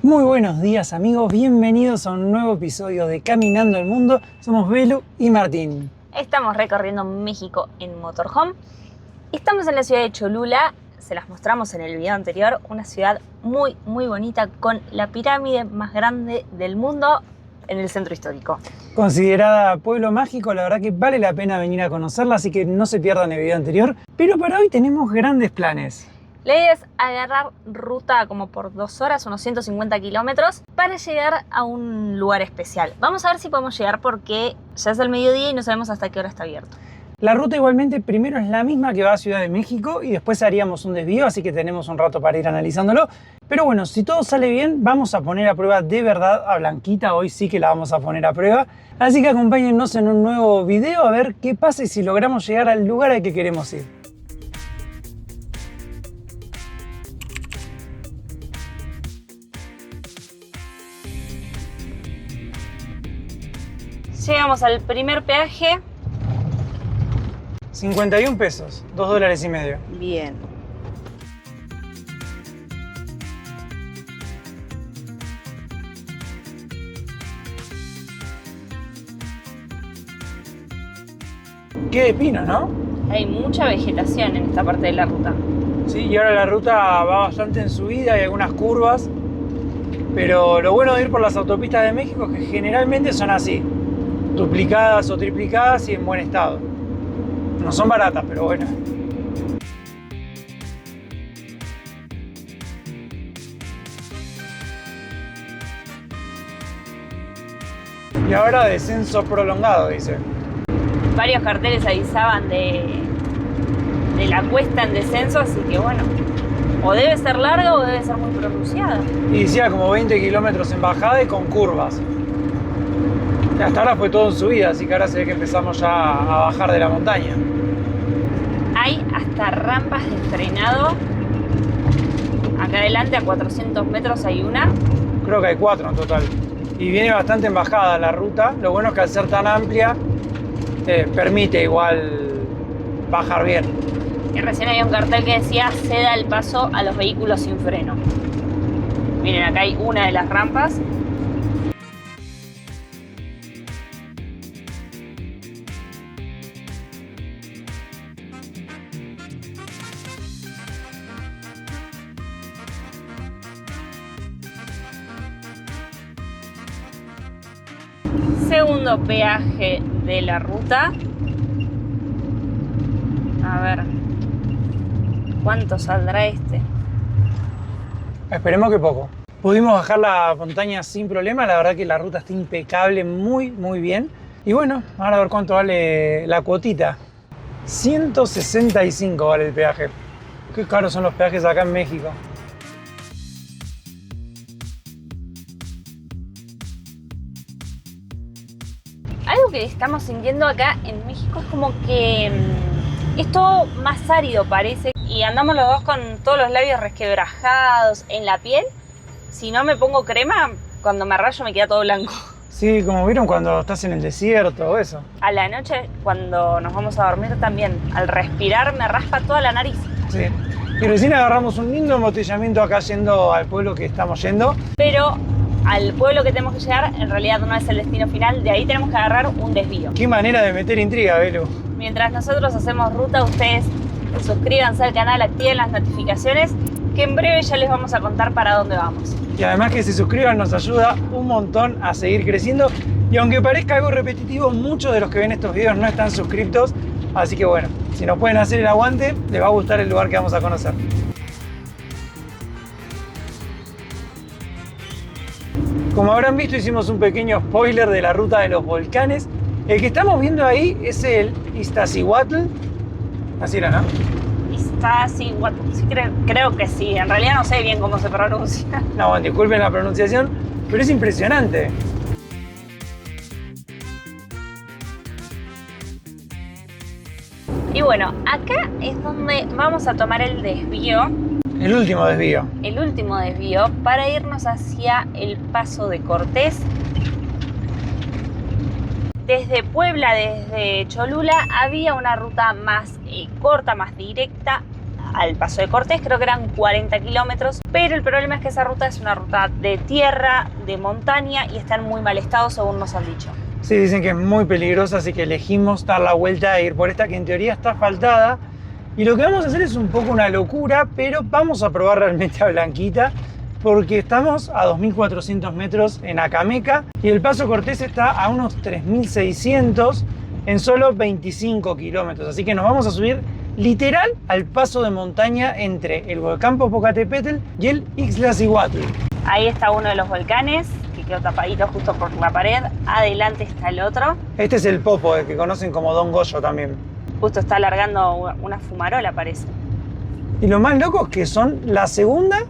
Muy buenos días amigos, bienvenidos a un nuevo episodio de Caminando el Mundo. Somos Belu y Martín. Estamos recorriendo México en motorhome. Estamos en la ciudad de Cholula, se las mostramos en el video anterior, una ciudad muy bonita con la pirámide más grande del mundo en el centro histórico. Considerada pueblo mágico, la verdad que vale la pena venir a conocerla, así que no se pierdan el video anterior. Pero para hoy tenemos grandes planes. La idea es agarrar ruta como por 2 horas, unos 150 kilómetros, para llegar a un lugar especial. Vamos a ver si podemos llegar porque ya es el mediodía y no sabemos hasta qué hora está abierto. La ruta igualmente primero es la misma que va a Ciudad de México y después haríamos un desvío, así que tenemos un rato para ir analizándolo. Pero bueno, si todo sale bien, vamos a poner a prueba de verdad a Blanquita. Hoy sí que la vamos a poner a prueba. Así que acompáñennos en un nuevo video a ver qué pasa y si logramos llegar al lugar al que queremos ir. Llegamos al primer peaje. 51 pesos, $2.50. Bien. Qué de pino, ¿no? Hay mucha vegetación en esta parte de la ruta. Sí, y ahora la ruta va bastante en subida y algunas curvas. Pero lo bueno de ir por las autopistas de México es que generalmente son así. Duplicadas o triplicadas y en buen estado. No son baratas, pero bueno. Y ahora descenso prolongado, dice. Varios carteles avisaban de la cuesta en descenso, así que bueno, o debe ser larga o debe ser muy pronunciada. Y decía como 20 kilómetros en bajada y con curvas. Y hasta ahora fue todo en subida, así que ahora se ve que empezamos ya a bajar de la montaña. Hay hasta rampas de frenado. Acá adelante a 400 metros hay una. Creo que hay 4 en total. Y viene bastante en bajada la ruta. Lo bueno es que al ser tan amplia, permite igual bajar bien. Y recién había un cartel que decía ceda el paso a los vehículos sin freno. Miren, acá hay una de las rampas. Segundo peaje de la ruta. A ver, ¿cuánto saldrá este? Esperemos que poco. Pudimos bajar la montaña sin problema, la verdad que la ruta está impecable, muy bien. Y bueno, ahora a ver cuánto vale la cuotita. 165 vale el peaje. Qué caros son los peajes acá en México. Algo que estamos sintiendo acá en México es como que es todo más árido parece y andamos los dos con todos los labios resquebrajados en la piel. Si no me pongo crema, cuando me rayo me queda todo blanco. Sí, como vieron cuando estás en el desierto o eso. A la noche, cuando nos vamos a dormir también, al respirar me raspa toda la nariz. Sí. Y recién agarramos un lindo embotellamiento acá yendo al pueblo que estamos yendo. Pero al pueblo que tenemos que llegar, en realidad no es el destino final, de ahí tenemos que agarrar un desvío. Qué manera de meter intriga, Belu. Mientras nosotros hacemos ruta, ustedes suscríbanse al canal, activen las notificaciones, que en breve ya les vamos a contar para dónde vamos. Y además que se suscriban nos ayuda un montón a seguir creciendo. Y aunque parezca algo repetitivo, muchos de los que ven estos videos no están suscriptos. Así que bueno, si nos pueden hacer el aguante, les va a gustar el lugar que vamos a conocer. Como habrán visto, hicimos un pequeño spoiler de la ruta de los volcanes. El que estamos viendo ahí es el Iztaccíhuatl. Así era, ¿no? Iztaccíhuatl, sí, creo que sí. En realidad no sé bien cómo se pronuncia. No, bueno, disculpen la pronunciación, pero es impresionante. Y bueno, acá es donde vamos a tomar el desvío. El último desvío. El último desvío para irnos hacia el Paso de Cortés. Desde Puebla, desde Cholula, había una ruta más corta, más directa al Paso de Cortés, creo que eran 40 kilómetros, pero el problema es que esa ruta es una ruta de tierra, de montaña y está en muy mal estado según nos han dicho. Sí, dicen que es muy peligrosa, así que elegimos dar la vuelta e ir por esta que en teoría está asfaltada. Y lo que vamos a hacer es un poco una locura, pero vamos a probar realmente a Blanquita porque estamos a 2.400 metros en Acameca y el Paso Cortés está a unos 3.600 en solo 25 kilómetros. Así que nos vamos a subir literal al paso de montaña entre el volcán Popocatépetl y el Ixtlacihuatl. Ahí está uno de los volcanes que quedó tapadito justo por la pared. Adelante está el otro. Este es el Popo, el que conocen como Don Goyo también. Justo está largando una fumarola, parece. Y lo más loco es que son la segunda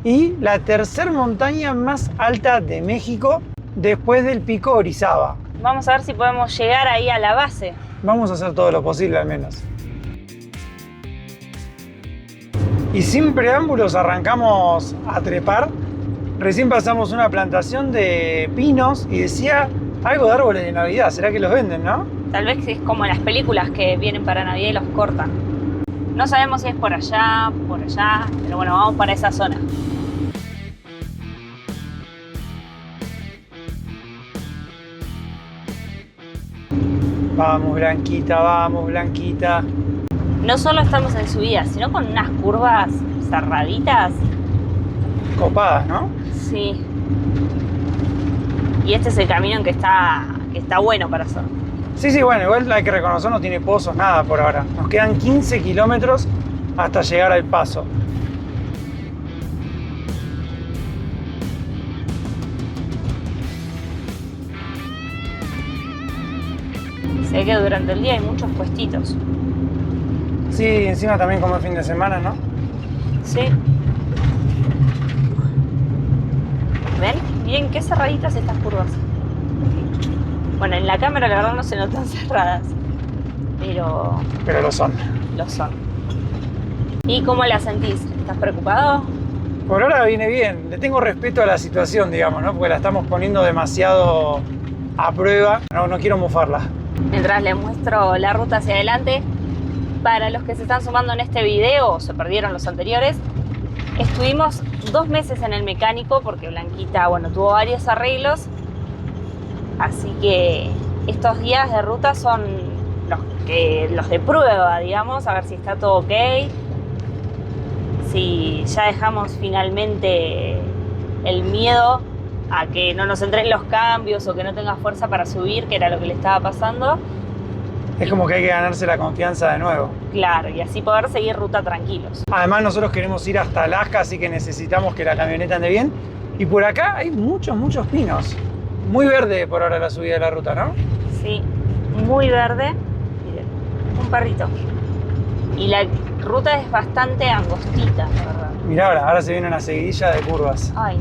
y la tercera montaña más alta de México después del Pico Orizaba. Vamos a ver si podemos llegar ahí a la base. Vamos a hacer todo lo posible al menos. Y sin preámbulos arrancamos a trepar. Recién pasamos una plantación de pinos y decía algo de árboles de Navidad. ¿Será que los venden, no? Tal vez es como en las películas que vienen para Navidad y los cortan. No sabemos si es por allá, pero bueno, vamos para esa zona. Vamos, Blanquita, vamos, Blanquita. No solo estamos en subida, sino con unas curvas cerraditas. Copadas, ¿no? Sí. Y este es el camino en que está bueno para hacer. Sí, bueno, igual hay que reconocer, no tiene pozos, nada por ahora. Nos quedan 15 kilómetros hasta llegar al paso. Se ve que durante el día hay muchos puestitos. Sí, encima también como el fin de semana, ¿no? Sí. ¿Ven? Miren qué cerraditas estas curvas. Bueno, en la cámara la verdad no se notan cerradas, pero lo son. lo son. ¿Y cómo la sentís? ¿Estás preocupado? Por ahora viene bien. Le tengo respeto a la situación, digamos, ¿no? Porque la estamos poniendo demasiado a prueba. No quiero mofarla. Mientras les muestro la ruta hacia adelante, para los que se están sumando en este video o se perdieron los anteriores, estuvimos 2 meses en el mecánico porque Blanquita, bueno, tuvo varios arreglos. Así que estos días de ruta son los de prueba, digamos, a ver si está todo ok. Si ya dejamos finalmente el miedo a que no nos entren los cambios o que no tenga fuerza para subir, que era lo que le estaba pasando. Es como que hay que ganarse la confianza de nuevo. Claro, y así poder seguir ruta tranquilos. Además nosotros queremos ir hasta Alaska, así que necesitamos que la camioneta ande bien. Y por acá hay muchos pinos. Muy verde por ahora la subida de la ruta, ¿no? Sí, muy verde. Miren, un perrito. Y la ruta es bastante angostita, la verdad. Mirá ahora se viene una seguidilla de curvas. Ay.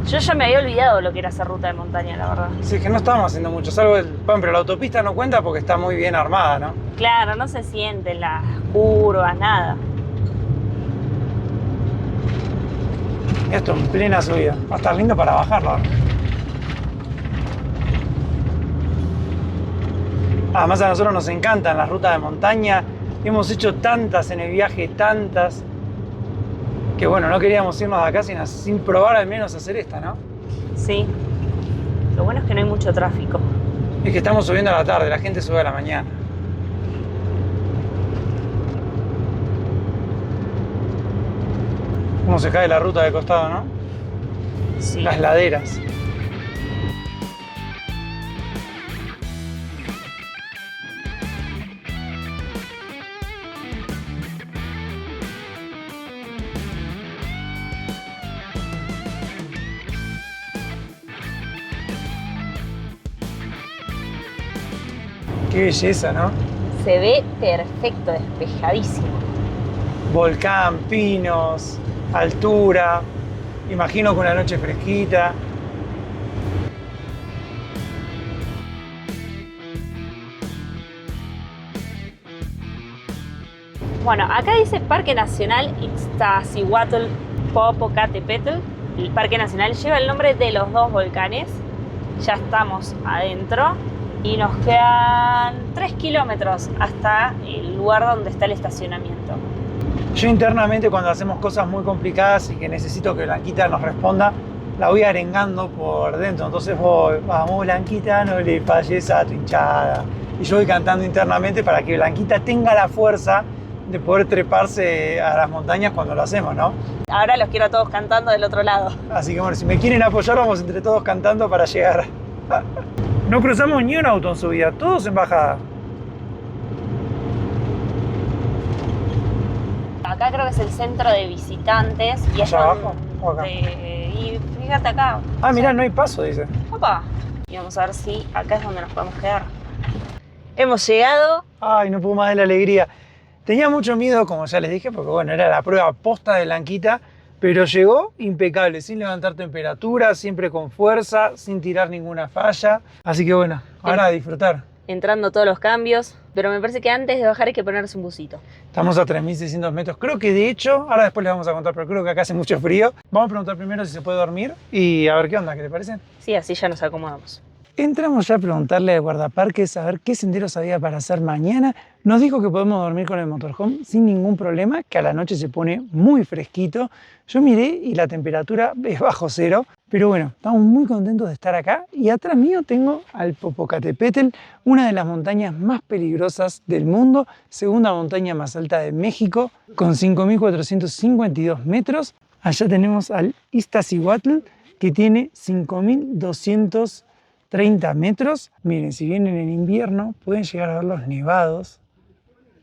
Yo ya me había olvidado lo que era hacer ruta de montaña, la verdad. Sí, es que no estamos haciendo mucho, salvo pero la autopista no cuenta porque está muy bien armada, ¿no? Claro, no se sienten las curvas, nada. Esto en plena subida. Va a estar lindo para bajarla. Además a nosotros nos encantan las rutas de montaña. Hemos hecho tantas en el viaje, tantas, que bueno, no queríamos irnos de acá sin probar al menos hacer esta, ¿no? Sí. Lo bueno es que no hay mucho tráfico. Es que estamos subiendo a la tarde, la gente sube a la mañana. Cómo se cae la ruta de costado, ¿no? Sí. Las laderas. Qué belleza, ¿no? Se ve perfecto, despejadísimo. Volcán, pinos, altura. Imagino que una noche fresquita. Bueno, acá dice Parque Nacional Ixtlacihuatl Popocatépetl. El Parque Nacional lleva el nombre de los 2 volcanes. Ya estamos adentro. y nos quedan 3 kilómetros hasta el lugar donde está el estacionamiento. Yo internamente cuando hacemos cosas muy complicadas y que necesito que Blanquita nos responda, la voy arengando por dentro. Entonces voy, vamos Blanquita, no le falles a tu hinchada. Y yo voy cantando internamente para que Blanquita tenga la fuerza de poder treparse a las montañas cuando lo hacemos, ¿no? Ahora los quiero a todos cantando del otro lado. Así que bueno, si me quieren apoyar, vamos entre todos cantando para llegar. No cruzamos ni un auto en subida, todos en bajada. Acá creo que es el centro de visitantes. Y ¿Allá abajo o acá? Y fíjate acá. Ah, mirá, no hay paso, dice. Opa. Y vamos a ver si acá es donde nos podemos quedar. Hemos llegado. Ay, no puedo más de la alegría. Tenía mucho miedo, como ya les dije, porque bueno, era la prueba posta de Blanquita, pero llegó impecable, sin levantar temperatura, siempre con fuerza, sin tirar ninguna falla. Así que bueno, ahora a disfrutar. Entrando todos los cambios, pero me parece que antes de bajar hay que ponerse un busito. Estamos a 3.600 metros. Creo que de hecho, ahora después les vamos a contar, pero creo que acá hace mucho frío. Vamos a preguntar primero si se puede dormir y a ver qué onda, ¿qué te parece? Sí, así ya nos acomodamos. Entramos ya a preguntarle al guardaparques a ver qué senderos había para hacer mañana. Nos dijo que podemos dormir con el motorhome sin ningún problema, que a la noche se pone muy fresquito. Yo miré y la temperatura es bajo cero, pero bueno, estamos muy contentos de estar acá. Y atrás mío tengo al Popocatépetl, una de las montañas más peligrosas del mundo, segunda montaña más alta de México, con 5.452 metros. Allá tenemos al Iztaccíhuatl, que tiene 5.230 metros. Miren, si vienen en invierno pueden llegar a ver los nevados.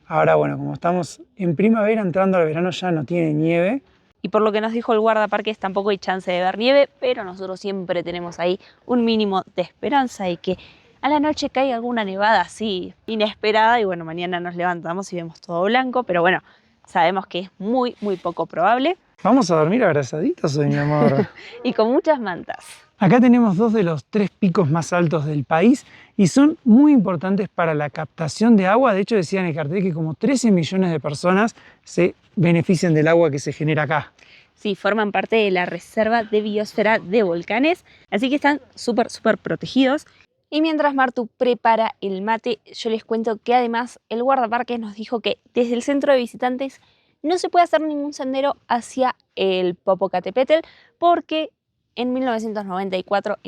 Ahora bueno, como estamos en primavera entrando al verano ya no tiene nieve. Y por lo que nos dijo el guardaparques tampoco hay chance de ver nieve, pero nosotros siempre tenemos ahí un mínimo de esperanza y que a la noche caiga alguna nevada así inesperada y bueno, mañana nos levantamos y vemos todo blanco, pero bueno, sabemos que es muy poco probable. Vamos a dormir abrazaditos hoy, mi amor. Y con muchas mantas. Acá tenemos dos de los 3 picos más altos del país y son muy importantes para la captación de agua. De hecho, decía en el cartel que como 13 millones de personas se benefician del agua que se genera acá. Sí, forman parte de la Reserva de Biosfera de Volcanes, así que están súper protegidos. Y mientras Martu prepara el mate, yo les cuento que además el guardaparques nos dijo que desde el centro de visitantes no se puede hacer ningún sendero hacia el Popocatépetl porque en 1994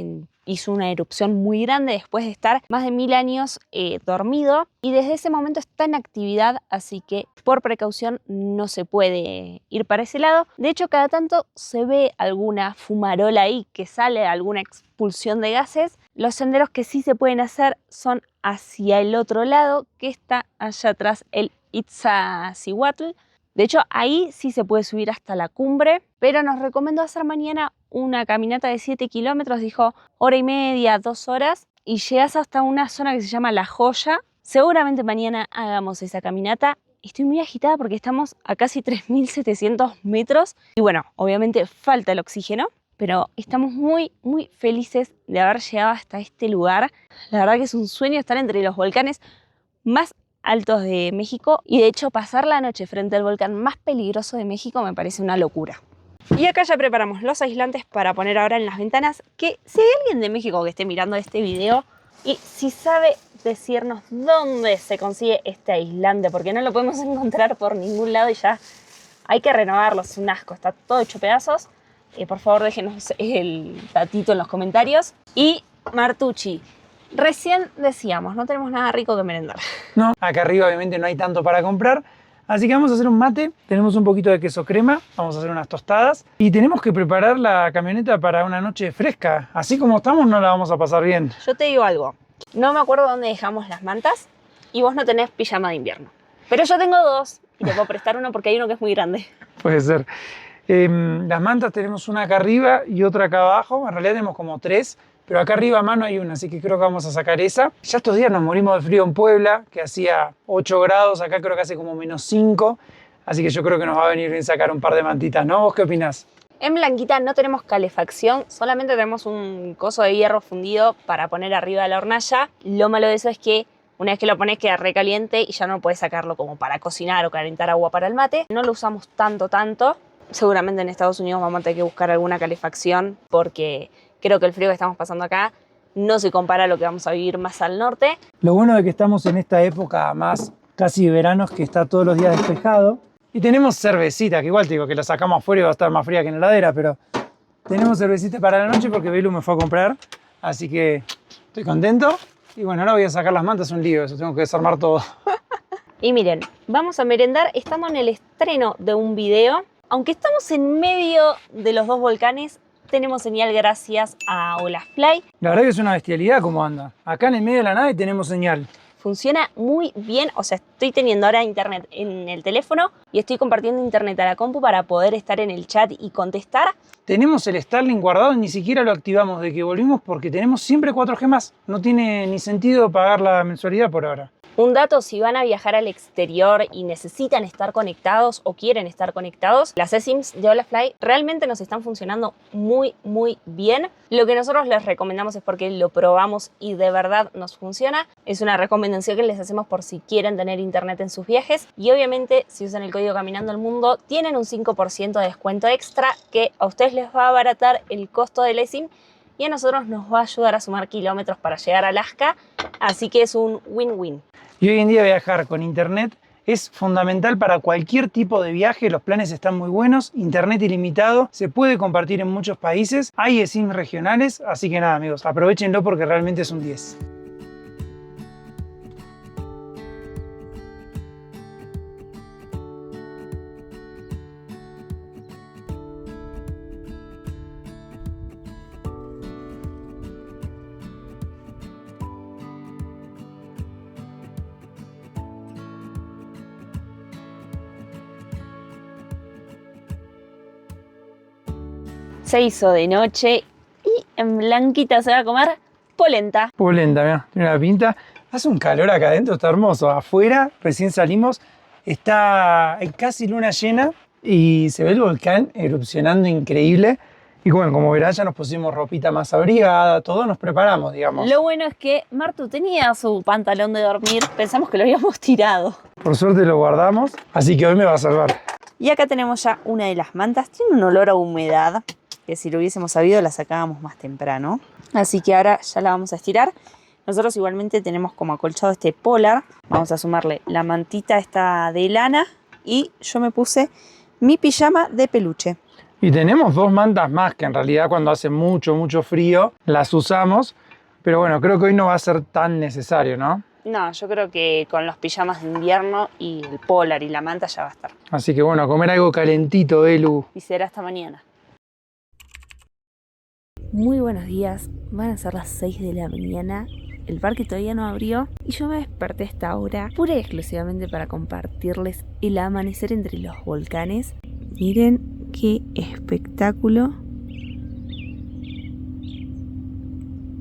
hizo una erupción muy grande después de estar más de 1000 años dormido y desde ese momento está en actividad, así que por precaución no se puede ir para ese lado. De hecho, cada tanto se ve alguna fumarola ahí que sale, alguna expulsión de gases. Los senderos que sí se pueden hacer son hacia el otro lado, que está allá atrás el Iztaccíhuatl. De hecho, ahí sí se puede subir hasta la cumbre, pero nos recomendó hacer mañana una caminata de 7 kilómetros, dijo 1h30, 2 horas, y llegas hasta una zona que se llama La Joya. Seguramente mañana hagamos esa caminata. Estoy muy agitada porque estamos a casi 3.700 metros y bueno, obviamente falta el oxígeno, pero estamos muy felices de haber llegado hasta este lugar. La verdad que es un sueño estar entre los volcanes más altos de México y de hecho pasar la noche frente al volcán más peligroso de México me parece una locura. Y acá ya preparamos los aislantes para poner ahora en las ventanas, que si hay alguien de México que esté mirando este video y si sabe decirnos dónde se consigue este aislante, porque no lo podemos encontrar por ningún lado y ya hay que renovarlo, es un asco, está todo hecho pedazos. Por favor déjenos el datito en los comentarios. Y Martucci, recién decíamos, no tenemos nada rico que merendar. No, acá arriba obviamente no hay tanto para comprar, así que vamos a hacer un mate. Tenemos un poquito de queso crema, vamos a hacer unas tostadas y tenemos que preparar la camioneta para una noche fresca. Así como estamos no la vamos a pasar bien. Yo te digo algo, no me acuerdo dónde dejamos las mantas y vos no tenés pijama de invierno, pero yo tengo dos y te puedo prestar uno porque hay uno que es muy grande. Puede ser. Las mantas tenemos una acá arriba y otra acá abajo, en realidad tenemos como 3. Pero acá arriba a mano hay una, así que creo que vamos a sacar esa. Ya estos días nos morimos de frío en Puebla, que hacía 8 grados, acá creo que hace como -5. Así que yo creo que nos va a venir bien sacar un par de mantitas, ¿no? ¿Vos qué opinás? En Blanquita no tenemos calefacción, solamente tenemos un coso de hierro fundido para poner arriba de la hornalla. Lo malo de eso es que una vez que lo pones queda recaliente y ya no puedes sacarlo como para cocinar o calentar agua para el mate. No lo usamos tanto. Seguramente en Estados Unidos vamos a tener que buscar alguna calefacción porque creo que el frío que estamos pasando acá no se compara a lo que vamos a vivir más al norte. Lo bueno de que estamos en esta época más casi de verano es que está todos los días despejado. Y tenemos cervecita, que igual te digo que la sacamos afuera y va a estar más fría que en la heladera, pero tenemos cervecita para la noche porque Belu me fue a comprar. Así que estoy contento. Y bueno, ahora voy a sacar las mantas, un lío, eso tengo que desarmar todo. Y miren, vamos a merendar, estamos en el estreno de un video. Aunque estamos en medio de los dos volcanes, tenemos señal gracias a Olafly. La verdad que es una bestialidad cómo anda. Acá en el medio de la nada y tenemos señal. Funciona muy bien, o sea, estoy teniendo ahora internet en el teléfono y estoy compartiendo internet a la compu para poder estar en el chat y contestar. Tenemos el Starlink guardado y ni siquiera lo activamos de que volvimos porque tenemos siempre 4G más. No tiene ni sentido pagar la mensualidad por ahora. Un dato, si van a viajar al exterior y necesitan estar conectados o quieren estar conectados, las eSIMs de Olafly realmente nos están funcionando muy bien. Lo que nosotros les recomendamos es porque lo probamos y de verdad nos funciona. Es una recomendación que les hacemos por si quieren tener internet en sus viajes. Y obviamente, si usan el código Caminando el Mundo, tienen un 5% de descuento extra que a ustedes les va a abaratar el costo del eSIM y a nosotros nos va a ayudar a sumar kilómetros para llegar a Alaska. Así que es un win-win. Y hoy en día viajar con internet es fundamental para cualquier tipo de viaje. Los planes están muy buenos, internet ilimitado, se puede compartir en muchos países, hay eSIM regionales, así que nada amigos, aprovechenlo porque realmente es un 10. Se hizo de noche y en Blanquita se va a comer polenta. Polenta, mirá, tiene una pinta. Hace un calor acá adentro, está hermoso. Afuera, recién salimos, está casi luna llena y se ve el volcán erupcionando increíble. Y bueno, como verás, ya nos pusimos ropita más abrigada, todos nos preparamos, digamos. Lo bueno es que Martu tenía su pantalón de dormir, pensamos que lo habíamos tirado. Por suerte lo guardamos, así que hoy me va a salvar. Y acá tenemos ya una de las mantas, tiene un olor a humedad, que si lo hubiésemos sabido la sacábamos más temprano. Así que ahora ya la vamos a estirar. Nosotros igualmente tenemos como acolchado este polar. Vamos a sumarle la mantita esta de lana y yo me puse mi pijama de peluche. Y tenemos dos mantas más que en realidad cuando hace mucho frío las usamos. Pero bueno, creo que hoy no va a ser tan necesario, ¿no? No, yo creo que con los pijamas de invierno y el polar y la manta ya va a estar. Así que bueno, a comer algo calentito, Elu. Y será hasta mañana. Muy buenos días, van a ser las 6 de la mañana, el parque todavía no abrió y yo me desperté a esta hora pura y exclusivamente para compartirles el amanecer entre los volcanes. Miren qué espectáculo.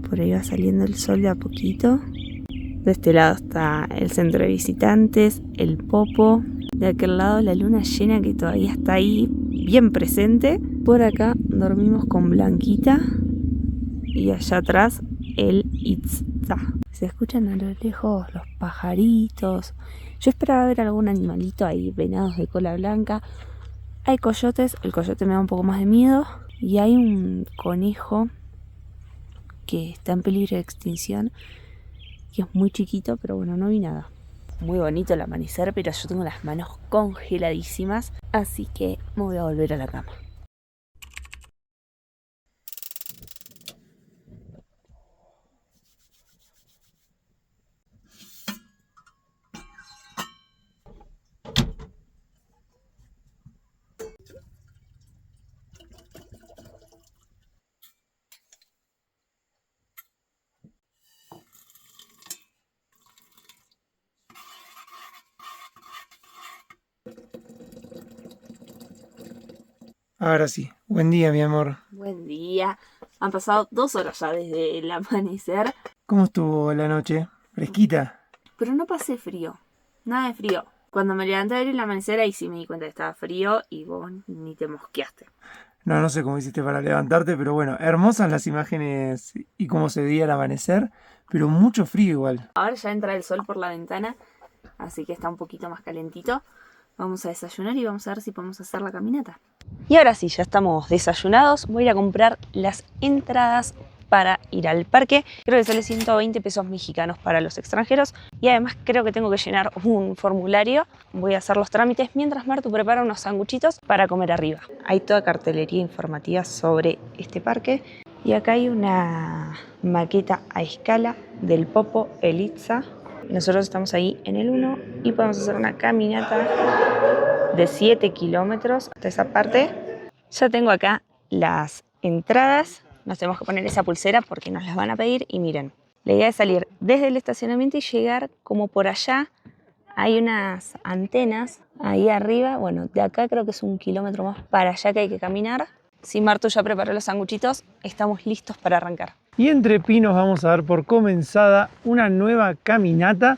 Por ahí va saliendo el sol de a poquito. De este lado está el centro de visitantes, el Popo. De aquel lado la luna llena que todavía está ahí bien presente. Por acá dormimos con Blanquita. Y allá atrás el Itzá. Se escuchan a lo lejos los pajaritos. Yo esperaba ver algún animalito ahí, venados de cola blanca. Hay coyotes, el coyote me da un poco más de miedo. Y hay un conejo que está en peligro de extinción, que es muy chiquito, pero bueno, no vi nada. Muy bonito el amanecer, pero yo tengo las manos congeladísimas, así que me voy a volver a la cama. Ahora sí, buen día mi amor. Buen día. Han pasado 2 horas ya desde el amanecer, ¿Cómo estuvo la noche? ¿Fresquita? pero no pasé frío. Nada de frío. Cuando me levanté a ver el amanecer, ahí sí me di cuenta que estaba frío y vos ni te mosqueaste. No sé cómo hiciste para levantarte, pero bueno, hermosas las imágenes y cómo se veía el amanecer, pero mucho frío igual. Ahora ya entra el sol por la ventana, así que está un poquito más calentito. Vamos a desayunar y vamos a ver si podemos hacer la caminata. Y ahora sí, ya estamos desayunados. Voy a ir a comprar las entradas para ir al parque. Creo que sale 120 pesos mexicanos para los extranjeros y además creo que tengo que llenar un formulario. Voy a hacer los trámites mientras Martu prepara unos sanguchitos para comer arriba. Hay toda cartelería informativa sobre este parque y acá hay una maqueta a escala del Popo Elitza. Nosotros estamos ahí en el 1 y podemos hacer una caminata de 7 kilómetros hasta esa parte. Ya tengo acá las entradas. Nos tenemos que poner esa pulsera porque nos las van a pedir. Y miren, la idea es salir desde el estacionamiento y llegar como por allá. Hay unas antenas ahí arriba. Bueno, de acá creo que es 1 kilómetro más para allá que hay que caminar. Si Martu ya preparó los sanguchitos, estamos listos para arrancar. Y entre pinos vamos a dar por comenzada una nueva caminata.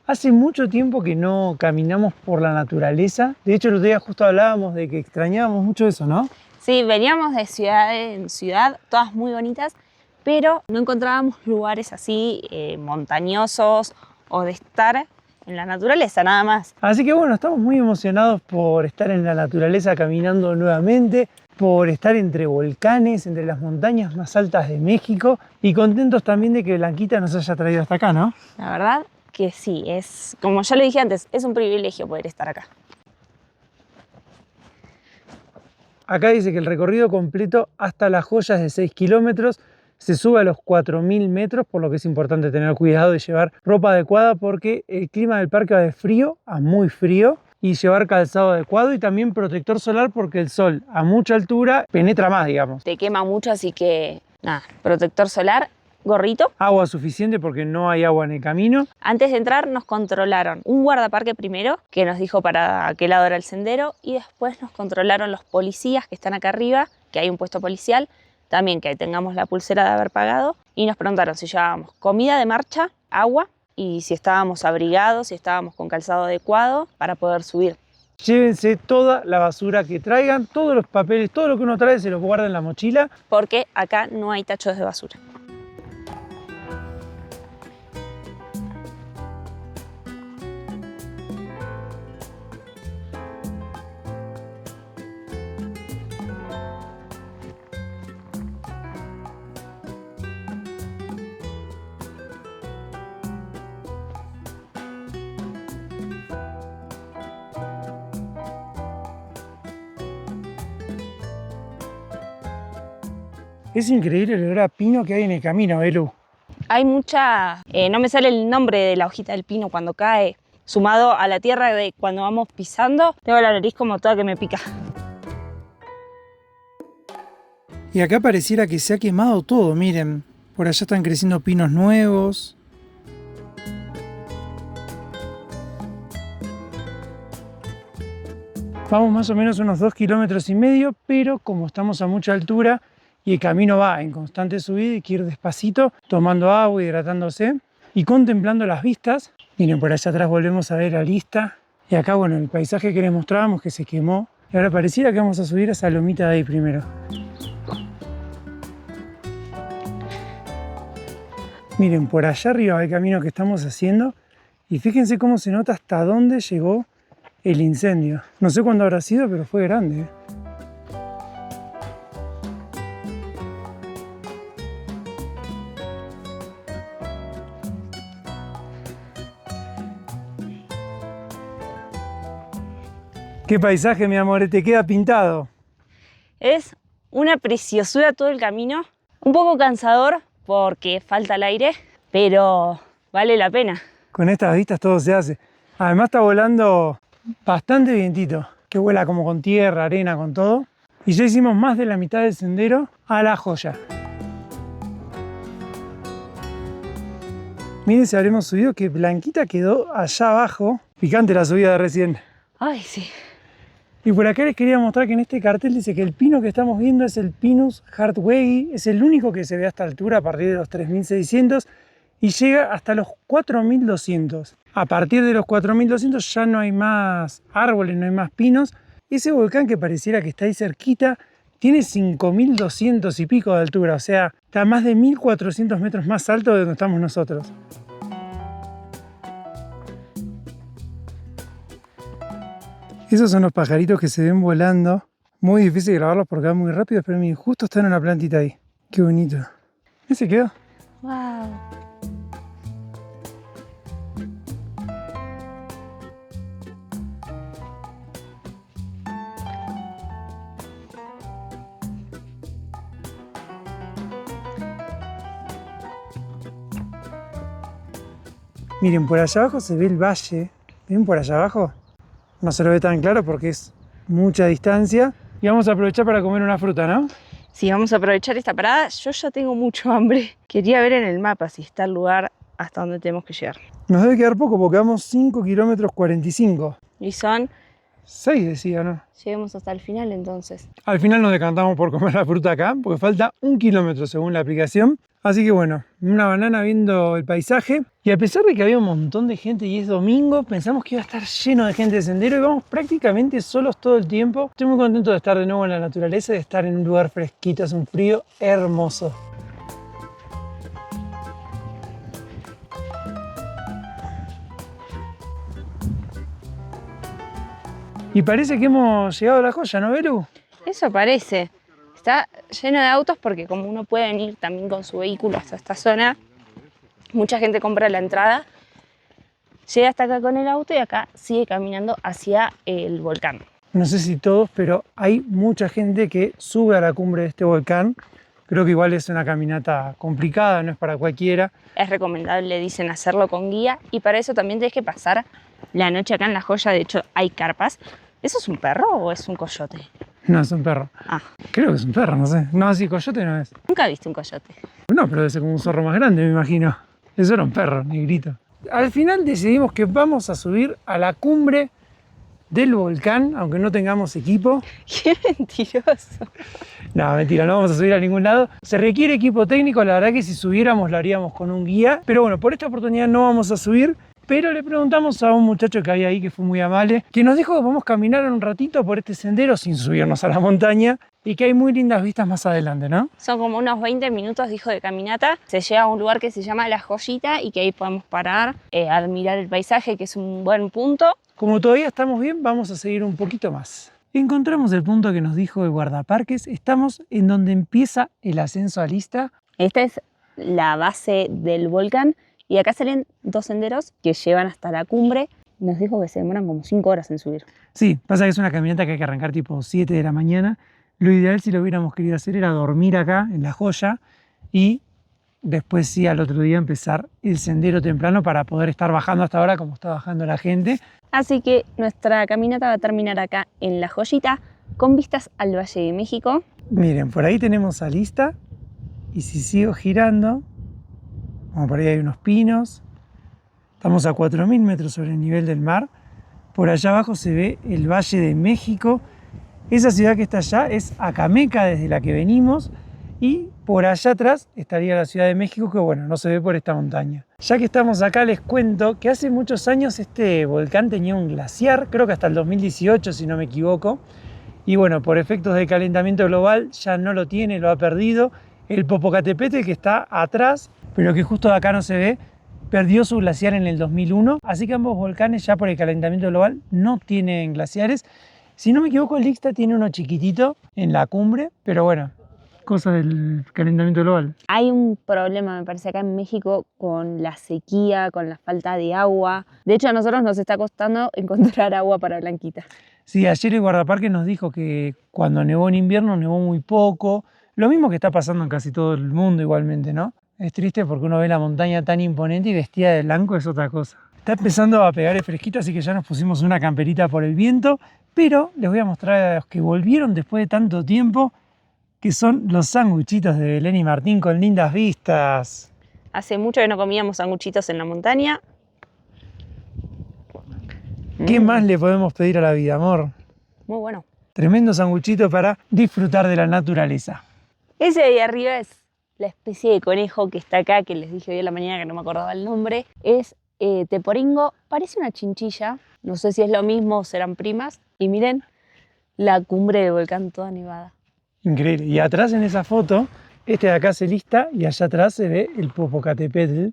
Hace mucho tiempo que no caminamos por la naturaleza. De hecho, el otro día justo hablábamos de que extrañábamos mucho eso, ¿no? Sí, veníamos de ciudad en ciudad, todas muy bonitas, pero no encontrábamos lugares así montañosos o de estar en la naturaleza, nada más. Así que bueno, estamos muy emocionados por estar en la naturaleza caminando nuevamente, por estar entre volcanes, entre las montañas más altas de México y contentos también de que Blanquita nos haya traído hasta acá, ¿no? La verdad que sí, es, como ya lo dije antes, es un privilegio poder estar acá. Acá dice que el recorrido completo hasta Las Joyas de 6 kilómetros se sube a los 4.000 metros, por lo que es importante tener cuidado de llevar ropa adecuada porque el clima del parque va de frío a muy frío y llevar calzado adecuado y también protector solar porque el sol a mucha altura penetra más, digamos. Te quema mucho, así que nada, protector solar, gorrito. Agua suficiente porque no hay agua en el camino. Antes de entrar nos controlaron un guardaparque primero, que nos dijo para qué lado era el sendero, y después nos controlaron los policías que están acá arriba, que hay un puesto policial, también que tengamos la pulsera de haber pagado, y nos preguntaron si llevábamos comida de marcha, agua, y si estábamos abrigados, si estábamos con calzado adecuado para poder subir. Llévense toda la basura que traigan, todos los papeles, todo lo que uno trae se los guarda en la mochila. Porque acá no hay tachos de basura. Es increíble el olor a pino que hay en el camino, Belu. Hay mucha, no me sale el nombre de la hojita del pino cuando cae, sumado a la tierra de cuando vamos pisando, tengo la nariz como toda que me pica. Y acá pareciera que se ha quemado todo, miren. Por allá están creciendo pinos nuevos. Vamos más o menos unos 2,5 kilómetros, pero como estamos a mucha altura y el camino va en constante subida, hay que ir despacito, tomando agua, hidratándose y contemplando las vistas. Miren, por allá atrás volvemos a ver a Lista. Y acá, bueno, el paisaje que les mostrábamos que se quemó. Y ahora pareciera que vamos a subir a esa lomita de ahí primero. Miren, por allá arriba va el camino que estamos haciendo. Y fíjense cómo se nota hasta dónde llegó el incendio. No sé cuándo habrá sido, pero fue grande, ¿eh? ¿Qué paisaje, mi amor? Te queda pintado. Es una preciosura todo el camino. Un poco cansador porque falta el aire, pero vale la pena. Con estas vistas todo se hace. Además está volando bastante vientito, que vuela como con tierra, arena, con todo. Y ya hicimos más de la mitad del sendero a La Joya. Miren si habremos subido que Blanquita quedó allá abajo. Picante la subida de recién. Ay, sí. Y por acá les quería mostrar que en este cartel dice que el pino que estamos viendo es el Pinus hartwigi. Es el único que se ve a esta altura a partir de los 3.600 y llega hasta los 4.200. A partir de los 4.200 ya no hay más árboles, no hay más pinos. Ese volcán que pareciera que está ahí cerquita tiene 5.200 y pico de altura, o sea, está a más de 1.400 metros más alto de donde estamos nosotros. Esos son los pajaritos que se ven volando. Muy difícil grabarlos porque van muy rápido, pero miren, justo están en una plantita ahí. Qué bonito. ¿Y se quedó? Wow. Miren, por allá abajo se ve el valle. ¿Ven por allá abajo? No se lo ve tan claro porque es mucha distancia. Y vamos a aprovechar para comer una fruta, ¿no? Sí, vamos a aprovechar esta parada. Yo ya tengo mucho hambre. Quería ver en el mapa si está el lugar hasta donde tenemos que llegar. Nos debe quedar poco porque vamos 5 kilómetros 45. Y son... 6 decía, ¿no? Lleguemos hasta el final entonces. Al final nos decantamos por comer la fruta acá porque falta 1 kilómetro según la aplicación. Así que bueno, una banana viendo el paisaje. Y a pesar de que había un montón de gente y es domingo, pensamos que iba a estar lleno de gente de sendero y vamos prácticamente solos todo el tiempo. Estoy muy contento de estar de nuevo en la naturaleza y de estar en un lugar fresquito, hace un frío hermoso. Y parece que hemos llegado a la joya, ¿no, Belu? Eso parece. Está lleno de autos porque como uno puede venir también con su vehículo hasta esta zona, mucha gente compra la entrada, llega hasta acá con el auto y acá sigue caminando hacia el volcán. No sé si todos, pero hay mucha gente que sube a la cumbre de este volcán. Creo que igual es una caminata complicada, no es para cualquiera. Es recomendable, dicen, hacerlo con guía y para eso también tenés que pasar la noche acá en La Joya. De hecho, hay carpas. ¿Eso es un perro o es un coyote? No, es un perro. Ah, Creo que es un perro, no sé. No, sí, coyote no es. nunca viste un coyote. No, pero debe ser como un zorro más grande, me imagino. Eso era un perro, negrito. Al final decidimos que vamos a subir a la cumbre del volcán, aunque no tengamos equipo. ¡Qué mentiroso! No, mentira, no vamos a subir a ningún lado. Se requiere equipo técnico, la verdad que si subiéramos lo haríamos con un guía. Pero bueno, por esta oportunidad no vamos a subir. Pero le preguntamos a un muchacho que había ahí, que fue muy amable, que nos dijo que podemos caminar un ratito por este sendero sin subirnos a la montaña y que hay muy lindas vistas más adelante, ¿no? Son como unos 20 minutos, dijo, de caminata. Se llega a un lugar que se llama La Joyita y que ahí podemos parar, admirar el paisaje, que es un buen punto. Como todavía estamos bien, vamos a seguir un poquito más. Encontramos el punto que nos dijo el guardaparques. Estamos en donde empieza el ascenso a Lista. Esta es la base del volcán y acá salen 2 senderos que llevan hasta la cumbre. Nos dijo que se demoran como 5 horas en subir. Sí, pasa que es una caminata que hay que arrancar tipo 7 de la mañana. Lo ideal, si lo hubiéramos querido hacer, era dormir acá en La Joya y después sí al otro día empezar el sendero temprano para poder estar bajando hasta ahora como está bajando la gente. Así que nuestra caminata va a terminar acá en La Joyita con vistas al Valle de México. Miren, por ahí tenemos a Lista y si sigo girando, como por ahí hay unos pinos, estamos a 4.000 metros sobre el nivel del mar. Por allá abajo se ve el Valle de México. Esa ciudad que está allá es Acameca, desde la que venimos, y por allá atrás estaría la Ciudad de México, que bueno, no se ve por esta montaña. Ya que estamos acá, les cuento que hace muchos años este volcán tenía un glaciar, creo que hasta el 2018 si no me equivoco, y bueno, por efectos del calentamiento global ya no lo tiene, lo ha perdido. El Popocatépetl, que está atrás, pero que justo de acá no se ve, perdió su glaciar en el 2001, así que ambos volcanes ya por el calentamiento global no tienen glaciares. Si no me equivoco, el Ixta tiene uno chiquitito en la cumbre, pero bueno, cosa del calentamiento global. Hay un problema, me parece, acá en México con la sequía, con la falta de agua. De hecho, a nosotros nos está costando encontrar agua para Blanquita. Sí, ayer el guardaparque nos dijo que cuando nevó en invierno, nevó muy poco. Lo mismo que está pasando en casi todo el mundo igualmente, ¿no? Es triste porque uno ve la montaña tan imponente y vestida de blanco es otra cosa. Está empezando a pegar el fresquito, así que ya nos pusimos una camperita por el viento. Pero les voy a mostrar a los que volvieron después de tanto tiempo, que son los sanguchitos de Belén y Martín con lindas vistas. Hace mucho que no comíamos sanguchitos en la montaña. ¿Qué más le podemos pedir a la vida, amor? Muy bueno. Tremendo sanguchito para disfrutar de la naturaleza. Ese de ahí arriba es la especie de conejo que está acá, que les dije hoy en la mañana que no me acordaba el nombre. Es teporingo, parece una chinchilla. No sé si es lo mismo o serán primas. Y miren la cumbre del volcán toda nevada. Increíble. Y atrás en esa foto, este de acá se lista y allá atrás se ve el Popocatépetl,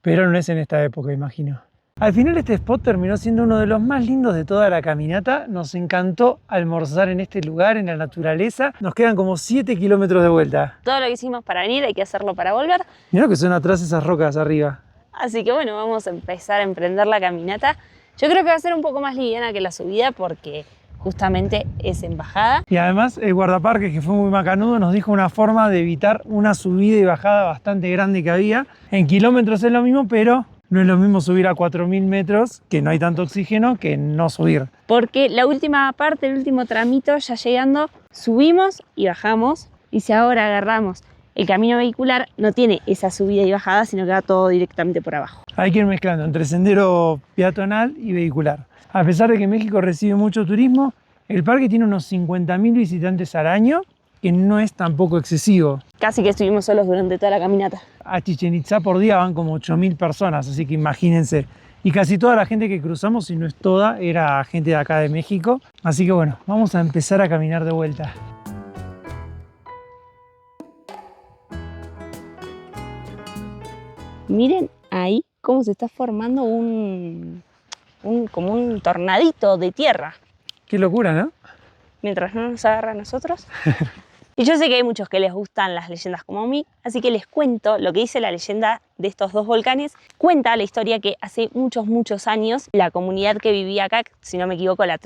pero no es en esta época, imagino. Al final este spot terminó siendo uno de los más lindos de toda la caminata. Nos encantó almorzar en este lugar, en la naturaleza. Nos quedan como 7 kilómetros de vuelta. Todo lo que hicimos para venir hay que hacerlo para volver. Mirá que son atrás esas rocas arriba. Así que bueno, vamos a empezar a emprender la caminata. Yo creo que va a ser un poco más liviana que la subida porque justamente es en bajada. Y además el guardaparques, que fue muy macanudo, nos dijo una forma de evitar una subida y bajada bastante grande que había. En kilómetros es lo mismo, pero no es lo mismo subir a 4.000 metros, que no hay tanto oxígeno, que no subir. Porque la última parte, el último tramito, ya llegando, subimos y bajamos. Y si ahora agarramos el camino vehicular, no tiene esa subida y bajada, sino que va todo directamente por abajo. Hay que ir mezclando entre sendero peatonal y vehicular. A pesar de que México recibe mucho turismo, el parque tiene unos 50.000 visitantes al año, que no es tampoco excesivo. Casi que estuvimos solos durante toda la caminata. A Chichén Itzá por día van como 8.000 personas, así que imagínense. Y casi toda la gente que cruzamos, si no es toda, era gente de acá de México. Así que bueno, vamos a empezar a caminar de vuelta. Miren ahí cómo se está formando como un tornadito de tierra. Qué locura, ¿no? Mientras no nos agarra a nosotros. Y yo sé que hay muchos que les gustan las leyendas como a mí, así que les cuento lo que dice la leyenda de estos dos volcanes. Cuenta la historia que hace muchos años la comunidad que vivía acá, si no me equivoco, la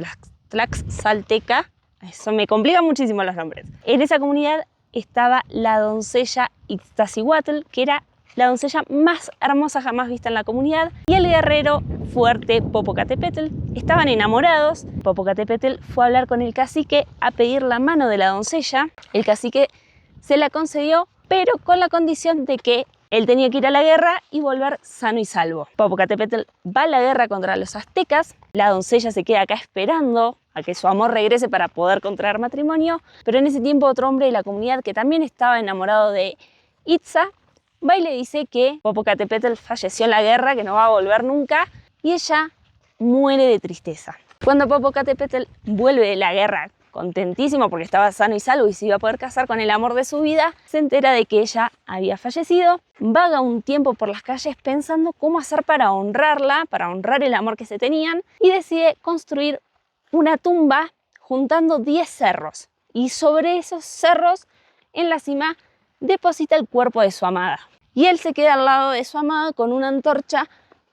Tlaxcalteca, eso me complica muchísimo los nombres. En esa comunidad estaba la doncella Ixtaccíhuatl, que era la doncella más hermosa jamás vista en la comunidad, y el guerrero fuerte Popocatépetl. Estaban enamorados. Popocatépetl fue a hablar con el cacique a pedir la mano de la doncella. El cacique se la concedió, pero con la condición de que él tenía que ir a la guerra y volver sano y salvo. Popocatépetl va a la guerra contra los aztecas. La doncella se queda acá esperando a que su amor regrese para poder contraer matrimonio, pero en ese tiempo otro hombre de la comunidad que también estaba enamorado de Itza va y le dice que Popocatépetl falleció en la guerra, que no va a volver nunca, y ella muere de tristeza. Cuando Popocatépetl vuelve de la guerra, contentísimo porque estaba sano y salvo y se iba a poder casar con el amor de su vida, se entera de que ella había fallecido, vaga un tiempo por las calles pensando cómo hacer para honrarla, para honrar el amor que se tenían, y decide construir una tumba juntando 10 cerros. Y sobre esos cerros, en la cima, deposita el cuerpo de su amada. Y él se queda al lado de su amada con una antorcha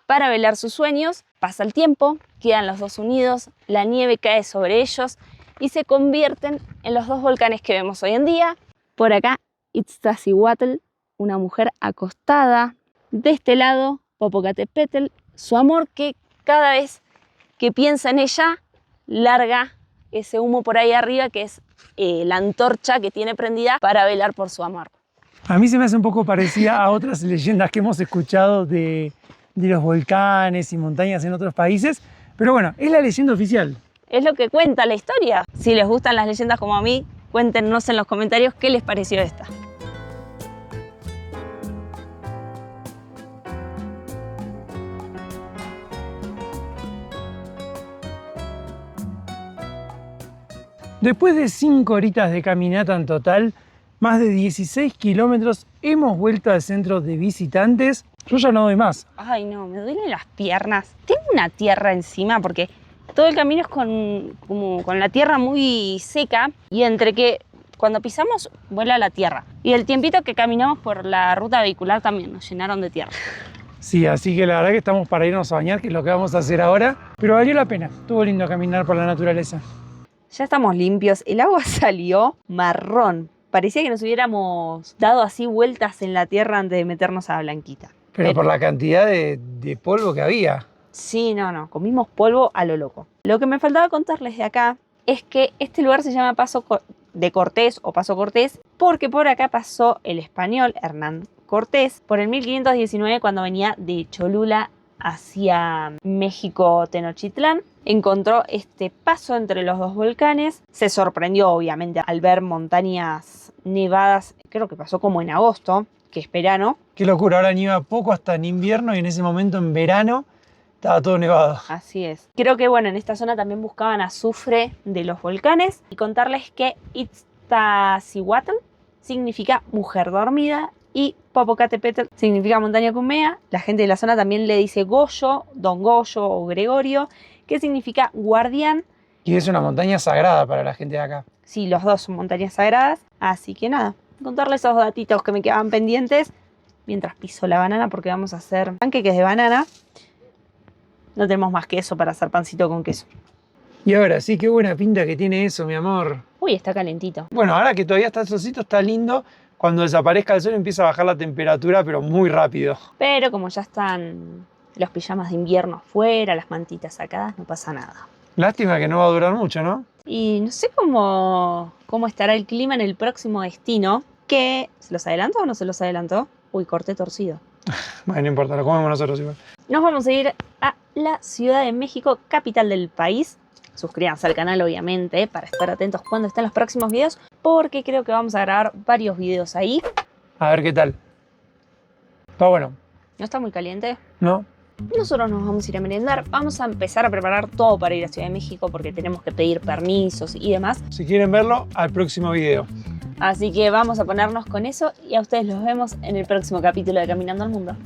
para velar sus sueños. Pasa el tiempo, quedan los dos unidos, la nieve cae sobre ellos y se convierten en los dos volcanes que vemos hoy en día. Por acá, Ixtaccíhuatl, una mujer acostada. De este lado, Popocatépetl, su amor que cada vez que piensa en ella, larga ese humo por ahí arriba que es la antorcha que tiene prendida para velar por su amor. A mí se me hace un poco parecida a otras leyendas que hemos escuchado de los volcanes y montañas en otros países, pero bueno, es la leyenda oficial. Es lo que cuenta la historia. Si les gustan las leyendas como a mí, cuéntenos en los comentarios qué les pareció esta. Después de 5 horitas de caminata en total, más de 16 kilómetros, hemos vuelto al centro de visitantes. Yo ya no doy más. Ay no, me duelen las piernas. Tengo una tierra encima porque todo el camino es con la tierra muy seca y entre que cuando pisamos vuela la tierra. Y el tiempito que caminamos por la ruta vehicular también nos llenaron de tierra. Sí, así que la verdad que estamos para irnos a bañar, que es lo que vamos a hacer ahora. Pero valió la pena, estuvo lindo caminar por la naturaleza. Ya estamos limpios, el agua salió marrón. Parecía que nos hubiéramos dado así vueltas en la tierra antes de meternos a la Blanquita. Pero por la cantidad de polvo que había. Sí, no, comimos polvo a lo loco. Lo que me faltaba contarles de acá es que este lugar se llama Paso de Cortés o Paso Cortés porque por acá pasó el español Hernán Cortés por el 1519 cuando venía de Cholula hacia México Tenochtitlán. Encontró este paso entre los dos volcanes. Se sorprendió obviamente al ver montañas nevadas, creo que pasó como en agosto, que es verano. Qué locura, ahora nieva poco hasta en invierno y en ese momento en verano estaba todo nevado. Así es. Creo que bueno, en esta zona también buscaban azufre de los volcanes. Y contarles que Ixtaccíhuatl significa mujer dormida Y Popocatépetl significa montaña cumea. La gente de la zona también le dice Goyo, Don Goyo o Gregorio, que significa guardián. Y es una montaña sagrada para la gente de acá. Sí, los dos son montañas sagradas. Así que nada, contarles esos datitos que me quedaban pendientes mientras piso la banana, porque vamos a hacer panqueques de banana. No tenemos más queso para hacer pancito con queso. Y ahora sí, qué buena pinta que tiene eso, mi amor. Uy, está calentito. Bueno, ahora que todavía está el solcito, está lindo. Cuando desaparezca el sol empieza a bajar la temperatura, pero muy rápido. Pero como ya están los pijamas de invierno afuera, las mantitas sacadas, no pasa nada. Lástima que no va a durar mucho, ¿no? Y no sé cómo estará el clima en el próximo destino. ¿Que se los adelantó o no se los adelantó? Uy, corté torcido. Bueno, no importa, lo comemos nosotros igual. Nos vamos a ir a la Ciudad de México, capital del país. Suscríbanse al canal, obviamente, para estar atentos cuando estén los próximos videos, porque creo que vamos a grabar varios videos ahí. A ver qué tal. Está bueno, ¿No está muy caliente? ¿no? Nosotros nos vamos a ir a merendar. Vamos a empezar a preparar todo para ir a Ciudad de México, porque tenemos que pedir permisos y demás. Si quieren verlo, al próximo video. Así que vamos a ponernos con eso y a ustedes los vemos en el próximo capítulo de Caminando al Mundo.